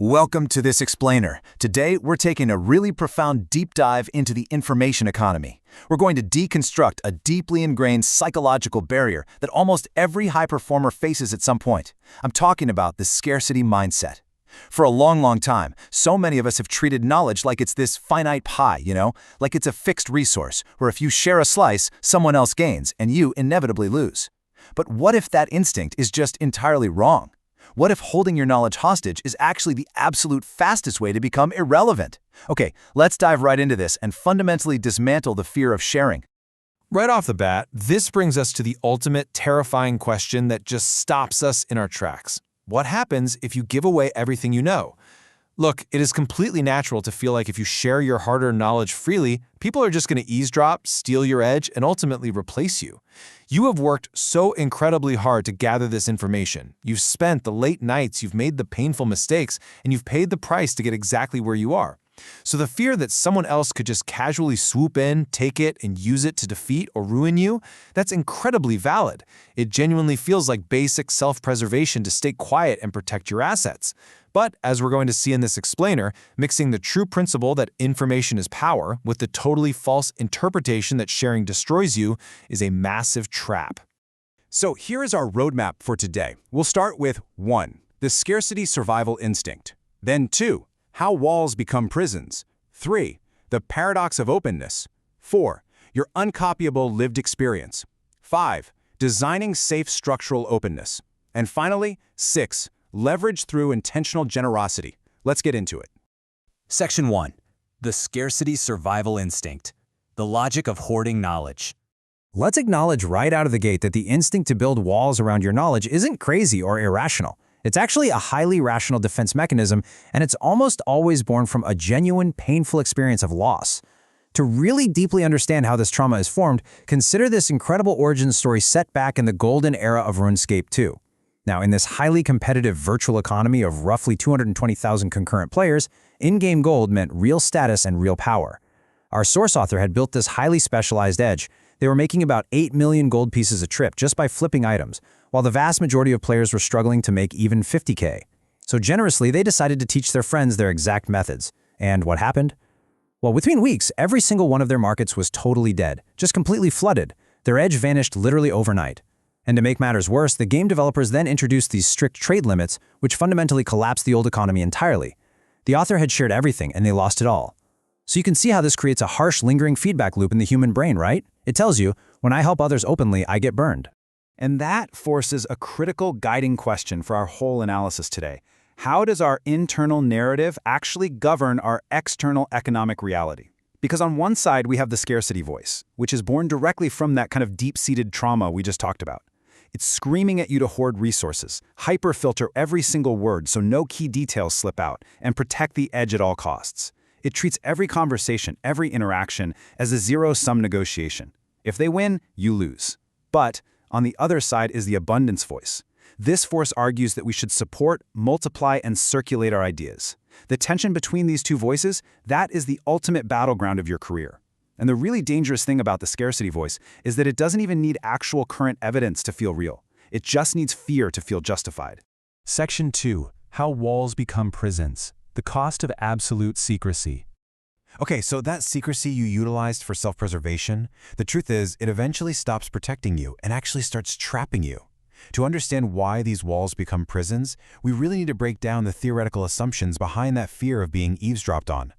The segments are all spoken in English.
Welcome to this explainer. Today, we're taking a really profound deep dive into the information economy. We're going to deconstruct a deeply ingrained psychological barrier that almost every high performer faces at some point. I'm talking about the scarcity mindset. For a long time, so many of us have treated knowledge like it's this finite pie, like it's a fixed resource, where if you share a slice, someone else gains, and you inevitably lose. But what if that instinct is just entirely wrong? What if holding your knowledge hostage is actually the absolute fastest way to become irrelevant? Okay, let's dive right into this and fundamentally dismantle the fear of sharing. Right off the bat, this brings us to the ultimate terrifying question that just stops us in our tracks. What happens if you give away everything you know? Look, it is completely natural to feel like if you share your hard-earned knowledge freely, people are just going to eavesdrop, steal your edge, and ultimately replace you. You have worked so incredibly hard to gather this information. You've spent the late nights, you've made the painful mistakes, and you've paid the price to get exactly where you are. So the fear that someone else could just casually swoop in, take it, and use it to defeat or ruin you, that's incredibly valid. It genuinely feels like basic self-preservation to stay quiet and protect your assets. But, as we're going to see in this explainer, mixing the true principle that information is power with the totally false interpretation that sharing destroys you is a massive trap. So here is our roadmap for today. We'll start with 1. The scarcity survival instinct. Then 2. How walls become prisons. 3. The paradox of openness. 4. Your uncopyable lived experience. 5. Designing safe structural openness. And finally, 6. Leverage through intentional generosity. Let's get into it. Section 1. The scarcity survival instinct. The logic of hoarding knowledge. Let's acknowledge right out of the gate that the instinct to build walls around your knowledge isn't crazy or irrational. It's actually a highly rational defense mechanism, and it's almost always born from a genuine, painful experience of loss. To really deeply understand how this trauma is formed, consider this incredible origin story set back in the golden era of RuneScape 2. Now, in this highly competitive virtual economy of roughly 220,000 concurrent players, in-game gold meant real status and real power. Our source author had built this highly specialized edge. They were making about 8 million gold pieces a trip just by flipping items, while the vast majority of players were struggling to make even 50K. So generously, they decided to teach their friends their exact methods. And what happened? Well, within weeks, every single one of their markets was totally dead, just completely flooded. Their edge vanished literally overnight. And to make matters worse, the game developers then introduced these strict trade limits, which fundamentally collapsed the old economy entirely. The author had shared everything, and they lost it all. So you can see how this creates a harsh, lingering feedback loop in the human brain, right? It tells you, when I help others openly, I get burned. And that forces a critical guiding question for our whole analysis today. How does our internal narrative actually govern our external economic reality? Because on one side, we have the scarcity voice, which is born directly from that kind of deep-seated trauma we just talked about. It's screaming at you to hoard resources, hyper-filter every single word so no key details slip out, and protect the edge at all costs. It treats every conversation, every interaction, as a zero-sum negotiation. If they win, you lose. But on the other side is the abundance voice. This force argues that we should support, multiply, and circulate our ideas. The tension between these two voices, that is the ultimate battleground of your career. And the really dangerous thing about the scarcity voice is that it doesn't even need actual current evidence to feel real. It just needs fear to feel justified. Section 2. How walls become prisons. The cost of absolute secrecy. Okay, so that secrecy you utilized for self-preservation, the truth is it eventually stops protecting you and actually starts trapping you. To understand why these walls become prisons, we really need to break down the theoretical assumptions behind that fear of being eavesdropped on.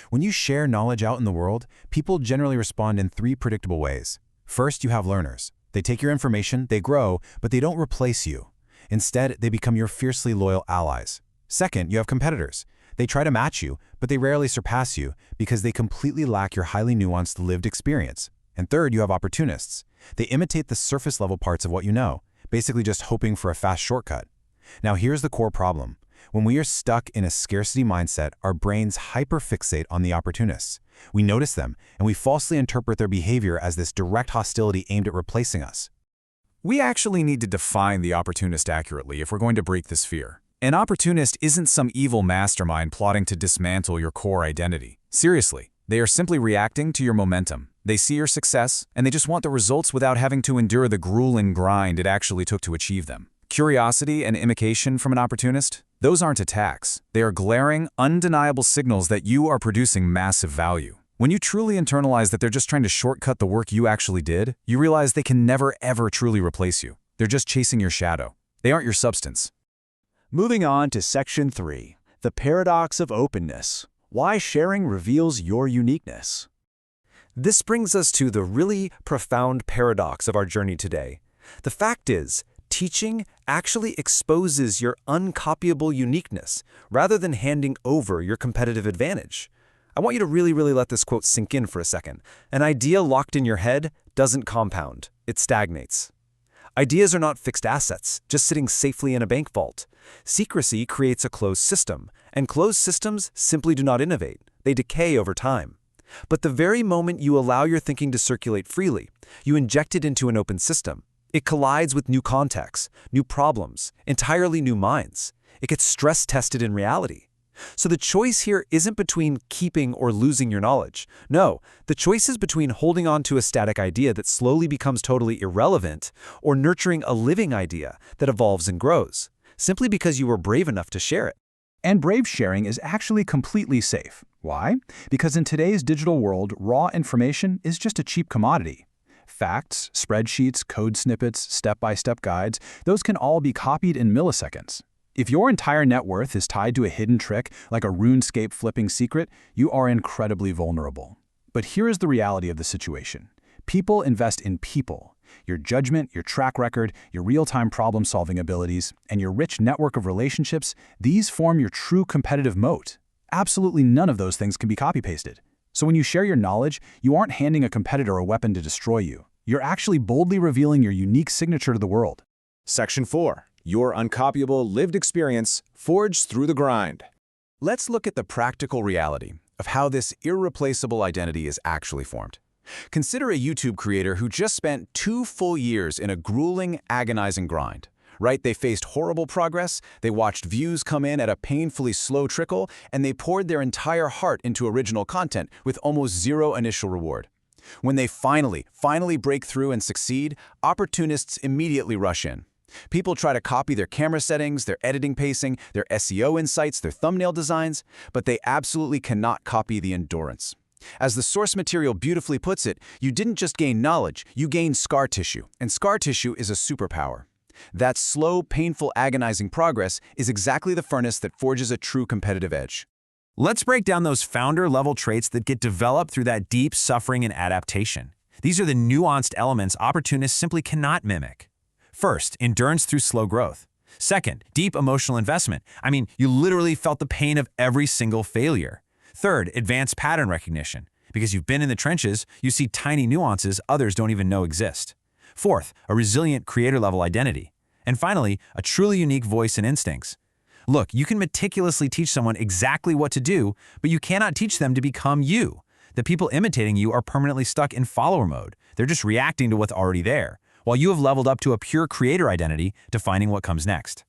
When you share knowledge out in the world, people generally respond in 3 predictable ways. First, you have learners. They take your information, they grow, but they don't replace you. Instead, they become your fiercely loyal allies. Second, you have competitors. They try to match you, but they rarely surpass you because they completely lack your highly nuanced lived experience. And third, you have opportunists. They imitate the surface-level parts of what you know, basically just hoping for a fast shortcut. Now here's the core problem. When we are stuck in a scarcity mindset, our brains hyperfixate on the opportunists. We notice them, and we falsely interpret their behavior as this direct hostility aimed at replacing us. We actually need to define the opportunist accurately if we're going to break this fear. An opportunist isn't some evil mastermind plotting to dismantle your core identity. Seriously, they are simply reacting to your momentum. They see your success, and they just want the results without having to endure the grueling grind it actually took to achieve them. Curiosity and imitation from an opportunist? Those aren't attacks. They are glaring, undeniable signals that you are producing massive value. When you truly internalize that they're just trying to shortcut the work you actually did, you realize they can never ever truly replace you. They're just chasing your shadow. They aren't your substance. Moving on to Section 3, the paradox of openness. Why sharing reveals your uniqueness. This brings us to the really profound paradox of our journey today. The fact is, teaching actually exposes your uncopyable uniqueness rather than handing over your competitive advantage. I want you to really let this quote sink in for a second. An idea locked in your head doesn't compound, it stagnates. Ideas are not fixed assets, just sitting safely in a bank vault. Secrecy creates a closed system, and closed systems simply do not innovate. They decay over time. But the very moment you allow your thinking to circulate freely, you inject it into an open system. It collides with new contexts, new problems, entirely new minds. It gets stress-tested in reality. So the choice here isn't between keeping or losing your knowledge. No, the choice is between holding on to a static idea that slowly becomes totally irrelevant or nurturing a living idea that evolves and grows, simply because you were brave enough to share it. And brave sharing is actually completely safe. Why? Because in today's digital world, raw information is just a cheap commodity. Facts, spreadsheets, code snippets, step-by-step guides, those can all be copied in milliseconds. If your entire net worth is tied to a hidden trick, like a RuneScape flipping secret, you are incredibly vulnerable. But here is the reality of the situation. People invest in people. Your judgment, your track record, your real-time problem-solving abilities, and your rich network of relationships, these form your true competitive moat. Absolutely none of those things can be copy-pasted. So when you share your knowledge, you aren't handing a competitor a weapon to destroy you. You're actually boldly revealing your unique signature to the world. Section 4. Your uncopyable lived experience forged through the grind. Let's look at the practical reality of how this irreplaceable identity is actually formed. Consider a YouTube creator who just spent 2 full years in a grueling, agonizing grind. Right? They faced horrible progress, they watched views come in at a painfully slow trickle, and they poured their entire heart into original content with almost zero initial reward. When they finally break through and succeed, opportunists immediately rush in. People try to copy their camera settings, their editing pacing, their SEO insights, their thumbnail designs, but they absolutely cannot copy the endurance. As the source material beautifully puts it, you didn't just gain knowledge, you gained scar tissue, and scar tissue is a superpower. That slow, painful, agonizing progress is exactly the furnace that forges a true competitive edge. Let's break down those founder-level traits that get developed through that deep suffering and adaptation. These are the nuanced elements opportunists simply cannot mimic. First, endurance through slow growth. Second, deep emotional investment. You literally felt the pain of every single failure. Third, advanced pattern recognition. Because you've been in the trenches, you see tiny nuances others don't even know exist. Fourth, a resilient creator-level identity. And finally, a truly unique voice and instincts. Look, you can meticulously teach someone exactly what to do, but you cannot teach them to become you. The people imitating you are permanently stuck in follower mode. They're just reacting to what's already there, while you have leveled up to a pure creator identity, defining what comes next.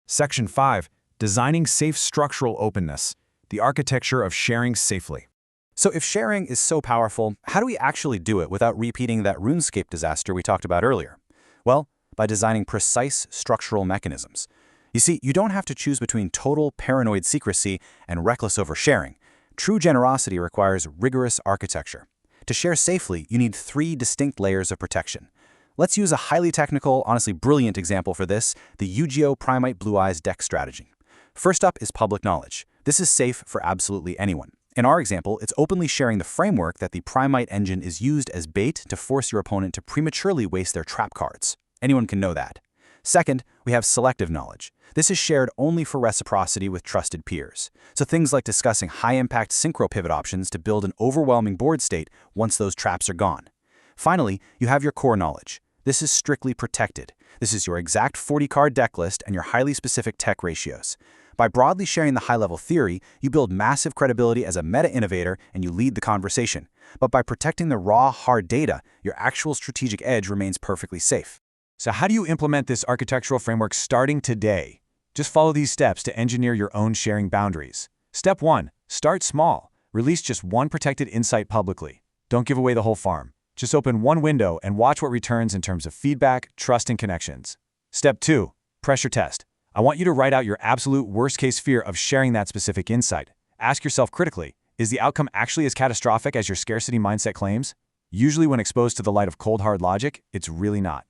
Section 5. Designing safe structural openness. The architecture of sharing safely. So if sharing is so powerful, how do we actually do it without repeating that RuneScape disaster we talked about earlier? Well, by designing precise structural mechanisms. You see, you don't have to choose between total paranoid secrecy and reckless oversharing. True generosity requires rigorous architecture. To share safely, you need 3 distinct layers of protection. Let's use a highly technical, honestly brilliant example for this, the Yu-Gi-Oh! Primite Blue-Eyes deck strategy. First up is public knowledge. This is safe for absolutely anyone. In our example, it's openly sharing the framework that the Primite engine is used as bait to force your opponent to prematurely waste their trap cards. Anyone can know that. Second, we have selective knowledge. This is shared only for reciprocity with trusted peers. So things like discussing high-impact synchro pivot options to build an overwhelming board state once those traps are gone. Finally, you have your core knowledge. This is strictly protected. This is your exact 40-card deck list and your highly specific tech ratios. By broadly sharing the high-level theory, you build massive credibility as a meta-innovator and you lead the conversation. But by protecting the raw, hard data, your actual strategic edge remains perfectly safe. So how do you implement this architectural framework starting today? Just follow these steps to engineer your own sharing boundaries. Step 1. Start small. Release just one protected insight publicly. Don't give away the whole farm. Just open one window and watch what returns in terms of feedback, trust, and connections. Step 2. Pressure test. I want you to write out your absolute worst-case fear of sharing that specific insight. Ask yourself critically, is the outcome actually as catastrophic as your scarcity mindset claims? Usually when exposed to the light of cold hard logic, it's really not.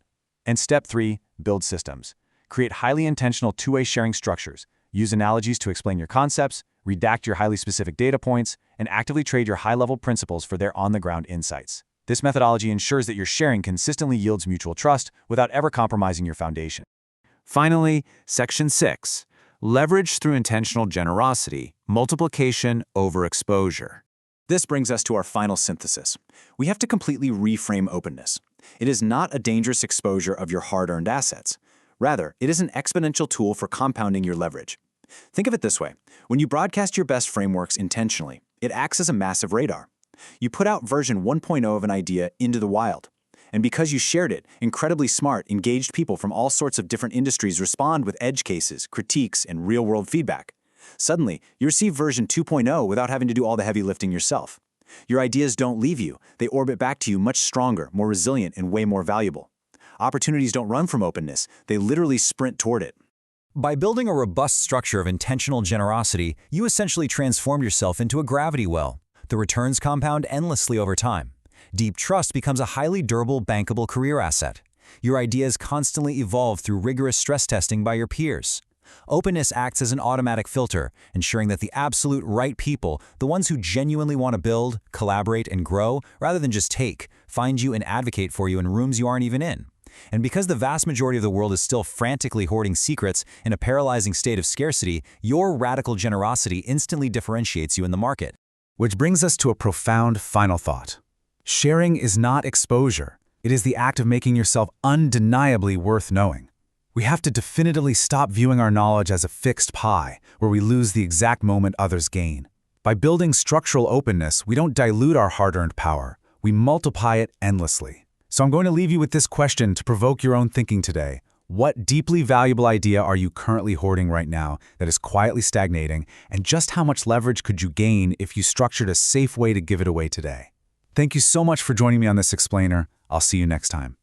And step 3, build systems. Create highly intentional two-way sharing structures. Use analogies to explain your concepts, redact your highly specific data points, and actively trade your high-level principles for their on-the-ground insights. This methodology ensures that your sharing consistently yields mutual trust without ever compromising your foundation. Finally, Section 6. Leverage through intentional generosity, multiplication over exposure. This brings us to our final synthesis. We have to completely reframe openness. It is not a dangerous exposure of your hard-earned assets. Rather, it is an exponential tool for compounding your leverage. Think of it this way. When you broadcast your best frameworks intentionally, it acts as a massive radar. You put out version 1.0 of an idea into the wild. And because you shared it, incredibly smart, engaged people from all sorts of different industries respond with edge cases, critiques, and real-world feedback. Suddenly, you receive version 2.0 without having to do all the heavy lifting yourself. Your ideas don't leave you. They orbit back to you much stronger, more resilient, and way more valuable. Opportunities don't run from openness. They literally sprint toward it. By building a robust structure of intentional generosity, you essentially transform yourself into a gravity well. The returns compound endlessly over time. Deep trust becomes a highly durable, bankable career asset. Your ideas constantly evolve through rigorous stress testing by your peers. Openness acts as an automatic filter, ensuring that the absolute right people, the ones who genuinely want to build, collaborate, and grow, rather than just take, find you and advocate for you in rooms you aren't even in. And because the vast majority of the world is still frantically hoarding secrets in a paralyzing state of scarcity, your radical generosity instantly differentiates you in the market. Which brings us to a profound final thought. Sharing is not exposure. It is the act of making yourself undeniably worth knowing. We have to definitively stop viewing our knowledge as a fixed pie, where we lose the exact moment others gain. By building structural openness, we don't dilute our hard-earned power. We multiply it endlessly. So I'm going to leave you with this question to provoke your own thinking today. What deeply valuable idea are you currently hoarding right now that is quietly stagnating, and just how much leverage could you gain if you structured a safe way to give it away today? Thank you so much for joining me on this explainer. I'll see you next time.